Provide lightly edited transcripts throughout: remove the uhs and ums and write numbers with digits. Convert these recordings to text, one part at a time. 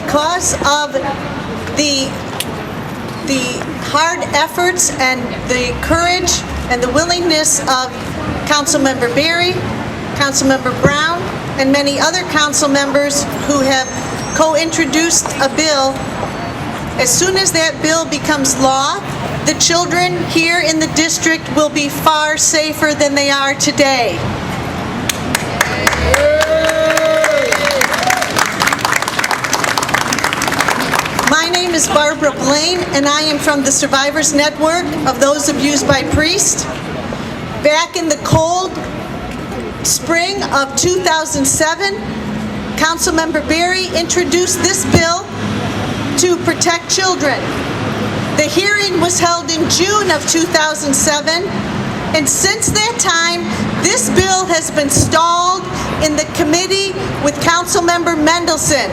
because of the hard efforts and the courage and the willingness of Councilmember Barry, Councilmember Brown, and many other council members who have co-introduced a bill. As soon as that bill becomes law, the children here in the district will be far safer than they are today. My name is Barbara Blaine, and I am from the Survivors Network of Those Abused by Priests. Back in the cold spring of 2007, Councilmember Barry introduced this bill to protect children. The hearing was held in June of 2007, and since that time, this bill has been stalled in the committee with Councilmember Mendelson.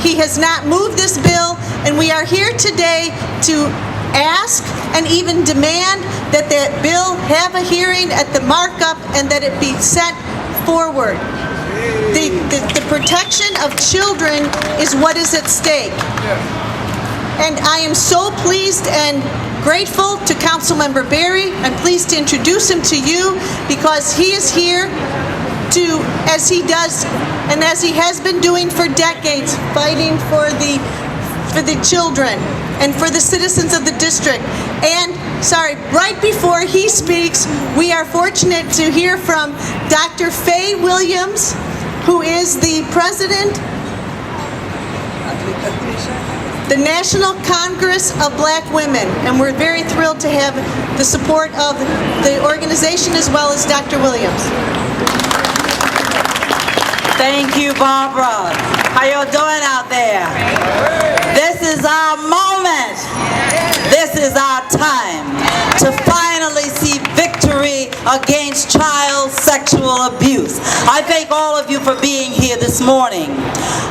He has not moved this bill, and we are here today to ask and even demand that that bill have a hearing at the markup and that it be sent forward. The protection of children is what is at stake. And I am so pleased and grateful to Councilmember Barry. I'm pleased to introduce him to you because he is here to, as he does and as he has been doing for decades, fighting for the children and for the citizens of the district. And right before he speaks, we are fortunate to hear from Dr. Faye Williams, who is the president the National Congress of Black Women, and we're very thrilled to have the support of the organization as well as Dr. Williams. Thank you, Barbara. How y'all doing out there? This is our moment. This is our time to finally see victory against child sexual abuse. I thank all of you for being here this morning.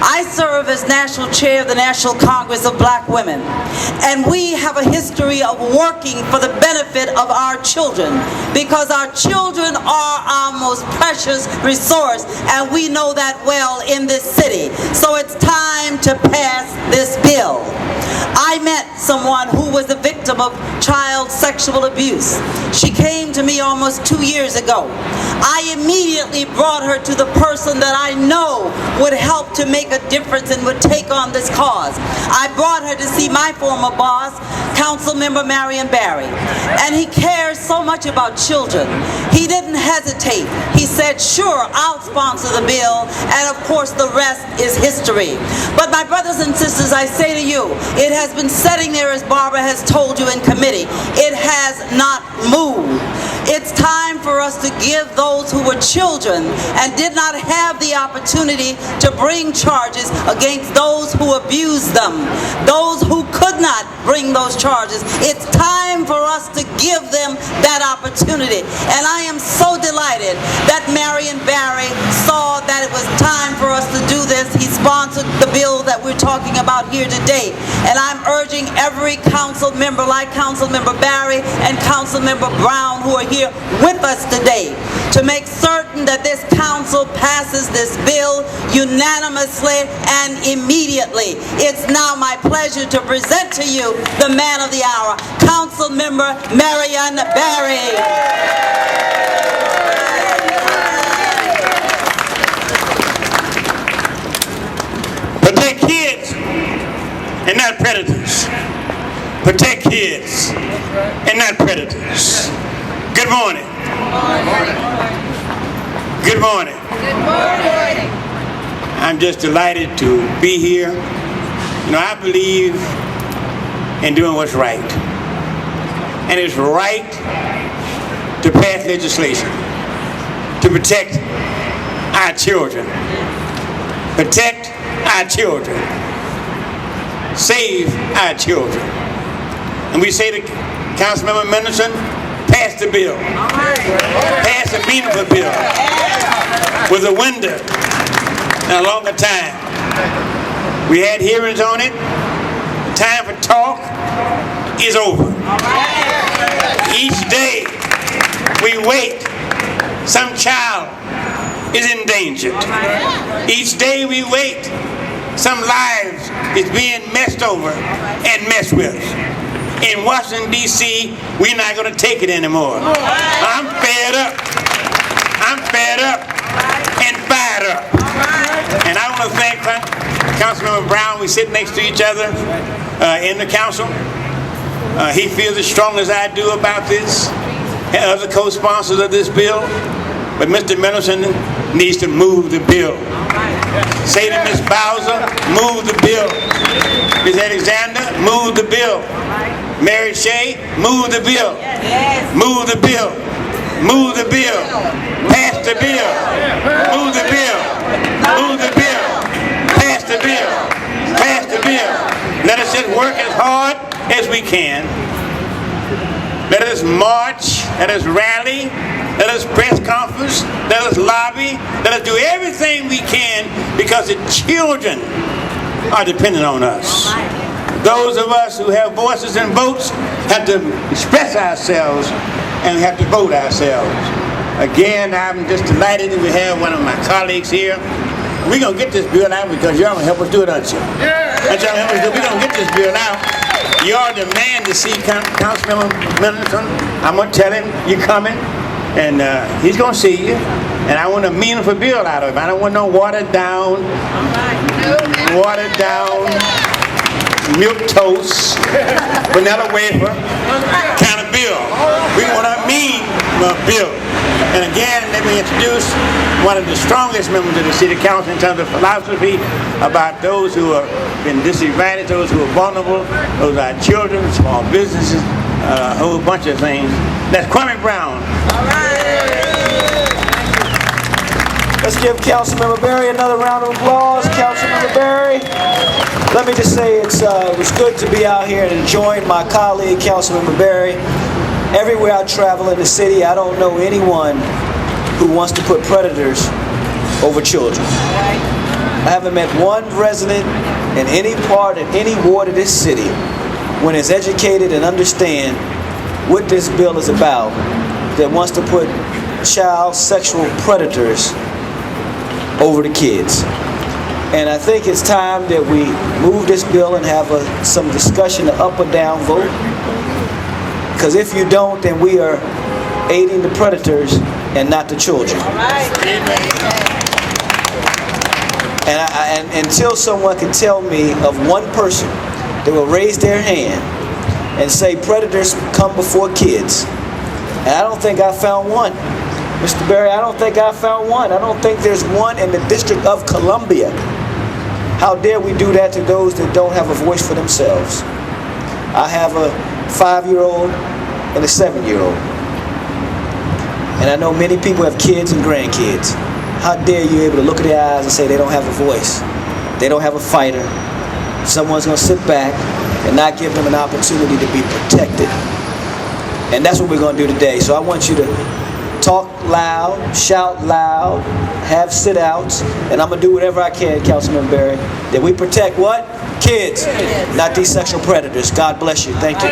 I serve as National Chair of the National Congress of Black Women, and we have a history of working for the benefit of our children because our children are our most precious resource, and we know that well in this city. So it's time to pass this bill. I met someone who was a victim of child sexual abuse. She came to me almost 2 years ago. I immediately brought her to the person that I know would help to make a difference and would take on this cause. I brought her to see my former boss, Councilman Marion Barry, and he cares so much about children. He didn't hesitate. He said, sure, I'll sponsor the bill, and of course the rest is history. But my brothers and sisters, I say to you, it has been sitting there, as Barbara has told you in committee. It has not moved. It's time for us to give those who were children and did not have the opportunity to bring charges against those who abused them, those who could not bring those charges. It's time for us to give them that opportunity. And I am so delighted that Marion Barry saw that it was time for us to do this. He sponsored the bill that we're talking about here today. And I'm urging every council member like Councilmember Barry and Councilmember Brown who are here with us today to make certain that this council passes this bill unanimously and immediately. It's now my pleasure to present to you the man of the hour, Councilmember Marion Barry. Protect kids and not predators. Protect kids and not predators. Good morning. Good morning. Good morning. I'm just delighted to be here. You know, I believe in doing what's right. And it's right to pass legislation to protect our children. Protect our children. Save our children. And we say to Councilmember Mendelson, pass the bill. Pass a meaningful bill with a window and a longer time. We had hearings on it. The time for talk is over. Each day we wait, some child is endangered. Each day we wait, some lives is being messed over and messed with. In Washington, D.C., we're not going to take it anymore. I'm fed up. I'm fed up and fired up. And I want to thank Councilman Brown. We sit next to each other in the council. He feels as strong as I do about this, and other co-sponsors of this bill. But Mr. Middleton needs to move the bill. Say to Ms. Bowser, move the bill. Ms. Alexander, move the bill. Mary Shea, move the bill. Move the bill. Move the bill. Pass the bill. Move the bill. Move the bill. Pass the bill. Pass the bill. Let us just work as hard as we can. Let us march. Let us rally. Let us press conference. Let us lobby. Let us do everything we can because the children are dependent on us. Those of us who have voices and votes have to express ourselves and have to vote ourselves. Again, I'm just delighted that we have one of my colleagues here. We're going to get this bill out because y'all going to help us do it, aren't you? That's y'all help us do. We're going to get this bill out. Y'all demand to see Councilman Middleton. I'm going to tell him you're coming, and he's going to see you. And I want a meaningful bill out of it. I don't want no watered down, milk toast, vanilla wafer kind of bill. We want a mean bill. And again, let me introduce one of the strongest members of the City Council in terms of philosophy about those who have been disadvantaged, those who are vulnerable, those are children, small businesses, a whole bunch of things. That's Kwame Brown. All right. Let's give Councilman Barry another round of applause. Councilman Barry. Let me just say it was good to be out here and join my colleague, Councilman Barry. Everywhere I travel in the city, I don't know anyone who wants to put predators over children. I haven't met one resident in any part, in any ward of this city, when it's educated and understand what this bill is about, that wants to put child sexual predators over the kids. And I think it's time that we move this bill and have some discussion, an up or down vote. Because if you don't, then we are aiding the predators and not the children. And until someone can tell me of one person that will raise their hand and say predators come before kids, and I don't think I found one. Mr. Barry, I don't think I found one. I don't think there's one in the District of Columbia. How dare we do that to those that don't have a voice for themselves? I have a 5-year-old and a 7-year-old. And I know many people have kids and grandkids. How dare you able to look at their eyes and say they don't have a voice? They don't have a fighter. Someone's going to sit back and not give them an opportunity to be protected. And that's what we're going to do today. So I want you to talk loud, shout loud, have sit-outs, and I'm going to do whatever I can, Councilman Barry, that we protect what? Kids, not these sexual predators. God bless you. Thank you.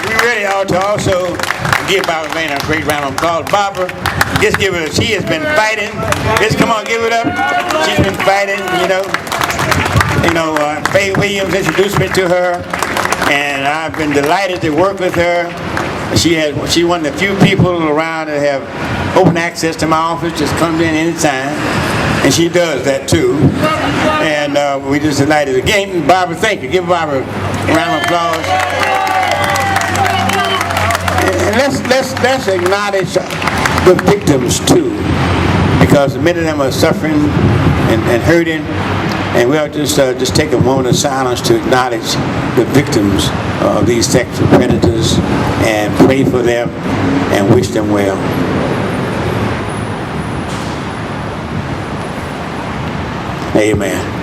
We're ready to also give Barbara Blaine a great round of applause. Barbara, just give it. She has been fighting. Just come on, give it up. She's been fighting. Faye Williams introduced me to her, and I've been delighted to work with her. She one of the few people around that have open access to my office. Just comes in anytime, and she does that too. And we just delighted again. Barbara, thank you. Give Barbara a round of applause. And let's acknowledge the victims too, because many of them are suffering and hurting. And we'll just take a moment of silence to acknowledge the victims of these sexual predators and pray for them and wish them well. Amen.